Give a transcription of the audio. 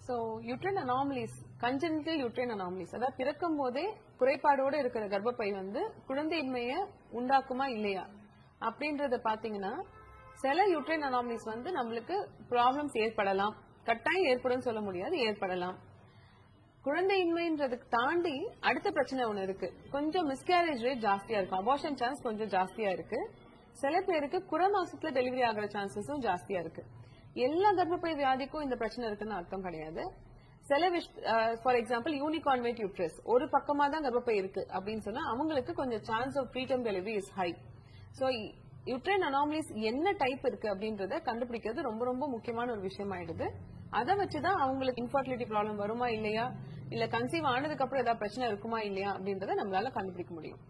So, uterine anomalies, congenital uterine anomalies, அதாவது பிறக்கும் போதே குறைபாடோடு இருக்கிற கர்ப்பப்பை வந்து குழந்தையின்மையை உண்டாக்குமா இல்லையா அப்படின்றத பாத்தீங்கன்னா சில யூட்ரைன் அனாமலிஸ் வந்து நம்மளுக்கு ப்ராப்ளம்ஸ் ஏற்படலாம், கட்டாயம் ஏற்படும் சொல்ல முடியாது, ஏற்படலாம். குழந்தையின்மைன்றதுக்கு தாண்டி அடுத்த பிரச்சனை ஒண்ணு இருக்கு. கொஞ்சம் மிஸ்கேரேஜ் ரேட் ஜாஸ்தியா இருக்கும், அபார்ஷன் சான்ஸ் கொஞ்சம் ஜாஸ்தியா இருக்கு. சில பேருக்கு குறை மாசத்துல டெலிவரி ஆகிற சான்சஸும் ஜாஸ்தியா இருக்கு. எல்லா கர்ப்பப்பை வியாதிக்கும் இந்த பிரச்சனை இருக்குன்னு அர்த்தம் கிடையாது. சில ஃபார் எக்ஸாம்பிள் யூனிகான்வேட் யூட்ரஸ் ஒரு பக்கமா தான் கர்ப்பப்பை இருக்கு அப்படின்னு சொன்னா அவங்களுக்கு கொஞ்சம் chance of preterm delivery is high. So uterine anomalies என்ன டைப் இருக்கு அப்படின்றத கண்டுபிடிக்கிறது ரொம்ப ரொம்ப முக்கியமான ஒரு விஷயம் ஆயிடுது. அதை வச்சுதான் அவங்களுக்கு இன்ஃபர்டிலிட்டி ப்ராப்ளம் வருமா இல்லையா, இல்ல கன்சீவ் ஆனதுக்கு அப்புறம் ஏதாவது பிரச்சனை இருக்குமா இல்லையா அப்படின்றத நம்மளால கண்டுபிடிக்க முடியும்.